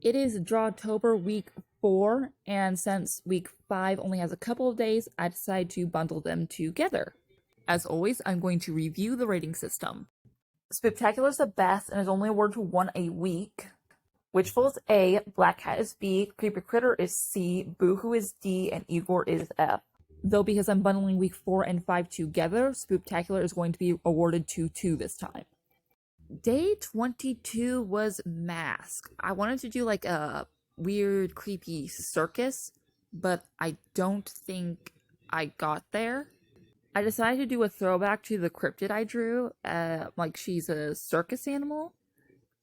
It is Drawtober week 4, and since week 5 only has a couple of days, I decided to bundle them together. As always, I'm going to review the rating system. Spectacular is the best and is only awarded to one a week. Witchful is A, Black Cat is B, Creepy Critter is C, Boohoo is D, and Igor is F. Though because I'm bundling week 4 and 5 together, Spooktacular is going to be awarded to 2 this time. Day 22 was Mask. I wanted to do like a weird, creepy circus, but I don't think I got there. I decided to do a throwback to the cryptid I drew, like she's a circus animal,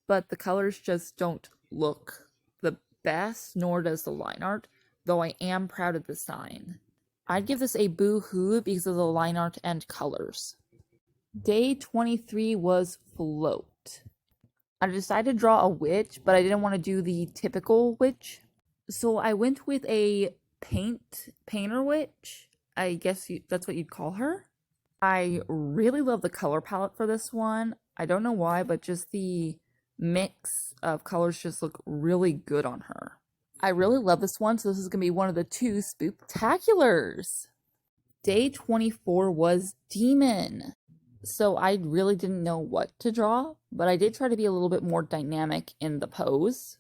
but the colors just don't look the best, nor does the line art, though I am proud of the sign. I'd give this a boo-hoo because of the line art and colors. Day 23 was Float. I decided to draw a witch, but I didn't want to do the typical witch. So I went with a painter witch. I guess that's what you'd call her. I really love the color palette for this one. I don't know why, but just the mix of colors just look really good on her. I really love this one, so this is going to be one of the 2 Spooktaculars. Day 24 was Demon. So I really didn't know what to draw, but I did try to be a little bit more dynamic in the pose.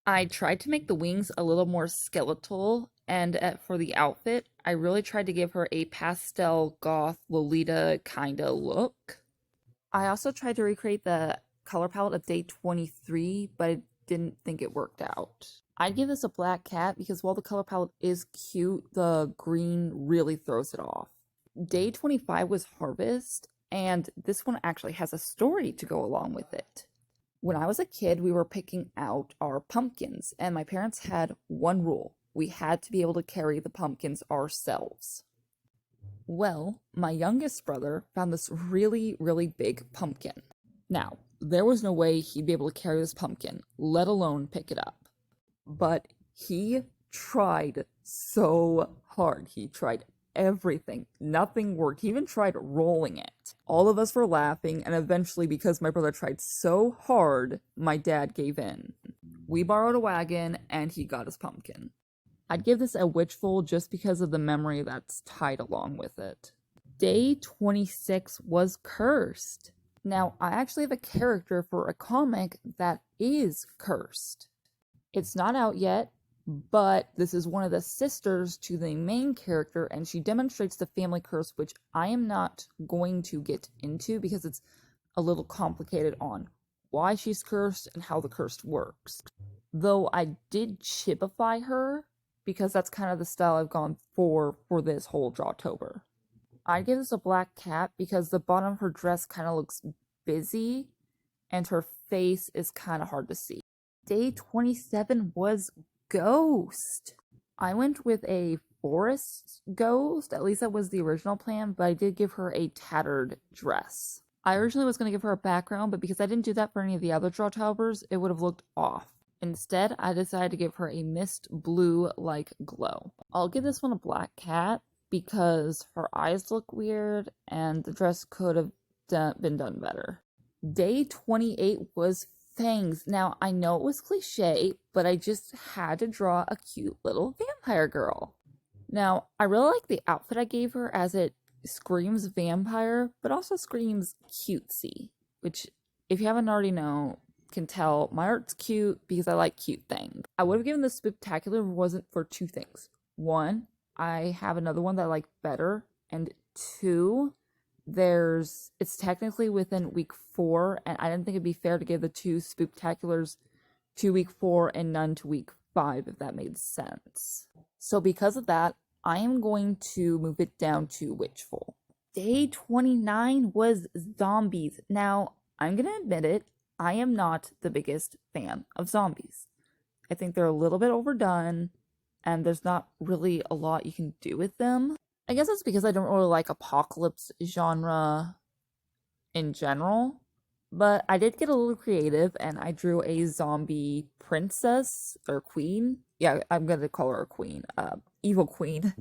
I tried to make the wings a little more skeletal, and for the outfit, I really tried to give her a pastel goth Lolita kinda look. I also tried to recreate the color palette of day 23, but I didn't think it worked out. I'd give this a Black Cat because while the color palette is cute, the green really throws it off. Day 25 was Harvest, and this one actually has a story to go along with it. When I was a kid, we were picking out our pumpkins, and my parents had one rule. We had to be able to carry the pumpkins ourselves. Well, my youngest brother found this really, really big pumpkin. Now, there was no way he'd be able to carry this pumpkin, let alone pick it up. But he tried so hard. He tried everything. Nothing worked. He even tried rolling it. All of us were laughing, and eventually, because my brother tried so hard, my dad gave in. We borrowed a wagon, and he got his pumpkin. I'd give this a Witchful just because of the memory that's tied along with it. Day 26 was Cursed. Now, I actually have a character for a comic that is cursed. It's not out yet, but this is one of the sisters to the main character, and she demonstrates the family curse, which I am not going to get into because it's a little complicated on why she's cursed and how the curse works. Though I did chipify her, because that's kind of the style I've gone for this whole Drawtober. I'd give this a Black Cat because the bottom of her dress kind of looks busy, and her face is kind of hard to see. Day 27 was Ghost. I went with a forest ghost, at least that was the original plan, but I did give her a tattered dress. I originally was going to give her a background, but because I didn't do that for any of the other Drawtobers, it would have looked off. Instead, I decided to give her a mist blue-like glow. I'll give this one a Black Cat because her eyes look weird and the dress could have been done better. Day 28 was Fangs. Now, I know it was cliche, but I just had to draw a cute little vampire girl. Now, I really like the outfit I gave her as it screams vampire, but also screams cutesy, which, if you haven't already know, can tell my art's cute because I like cute things. I would have given this Spectacular if it wasn't for 2 things. 1, I have another one that I like better, and 2, it's technically within week 4, and I didn't think it'd be fair to give the 2 Spooktaculars to week 4 and none to week 5, if that made sense. So because of that, I am going to move it down to Witchful. Day 29 was Zombies. Now, I'm gonna admit it, I am not the biggest fan of zombies. I think they're a little bit overdone, and there's not really a lot you can do with them. I guess it's because I don't really like apocalypse genre in general, but I did get a little creative, and I drew a zombie princess, or queen. Yeah, I'm gonna call her a queen. Evil queen.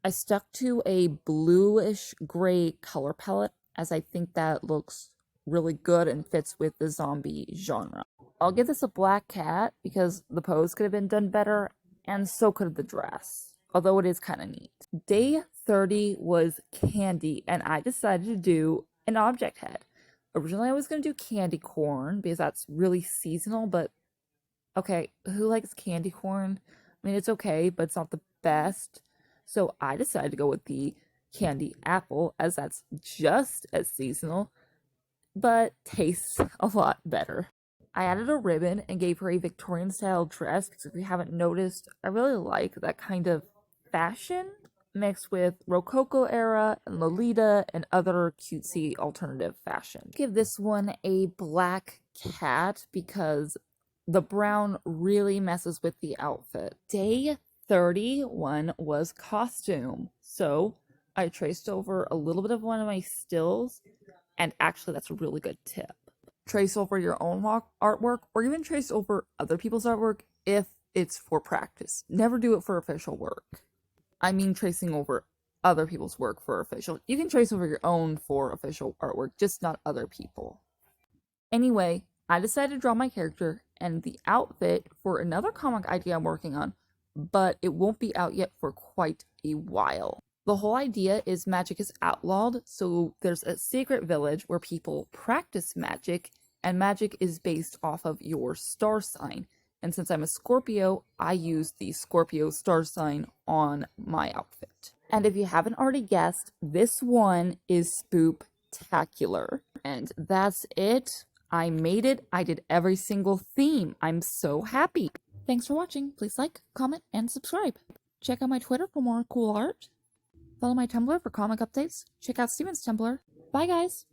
I stuck to a bluish gray color palette, as I think that looks really good and fits with the zombie genre. I'll give this a black cat because the pose could have been done better, and so could the dress, although it is kind of neat. Day 30 was candy, and I decided to do an object head. Originally, I was going to do candy corn because that's really seasonal, but okay, who likes candy corn? I mean, it's okay, but it's not the best. So I decided to go with the candy apple, as that's just as seasonal, but tastes a lot better. I added a ribbon and gave her a Victorian style dress because if you haven't noticed, I really like that kind of fashion mixed with Rococo era and Lolita and other cutesy alternative fashion. Give this one a black cat because the brown really messes with the outfit. Day 31 was costume. So I traced over a little bit of one of my stills, and actually that's a really good tip. Trace over your own artwork or even trace over other people's artwork if it's for practice. Never do it for official work. I mean tracing over other people's work for official. You can trace over your own for official artwork, just not other people. Anyway, I decided to draw my character and the outfit for another comic idea I'm working on, but it won't be out yet for quite a while. The whole idea is magic is outlawed, so there's a secret village where people practice magic, and magic is based off of your star sign. And since I'm a Scorpio, I use the Scorpio star sign on my outfit. And if you haven't already guessed, this one is spooktacular. And that's it. I made it. I did every single theme. I'm so happy. Thanks for watching. Please like, comment, and subscribe. Check out my Twitter for more cool art. Follow my Tumblr for comic updates. Check out Steven's Tumblr. Bye, guys!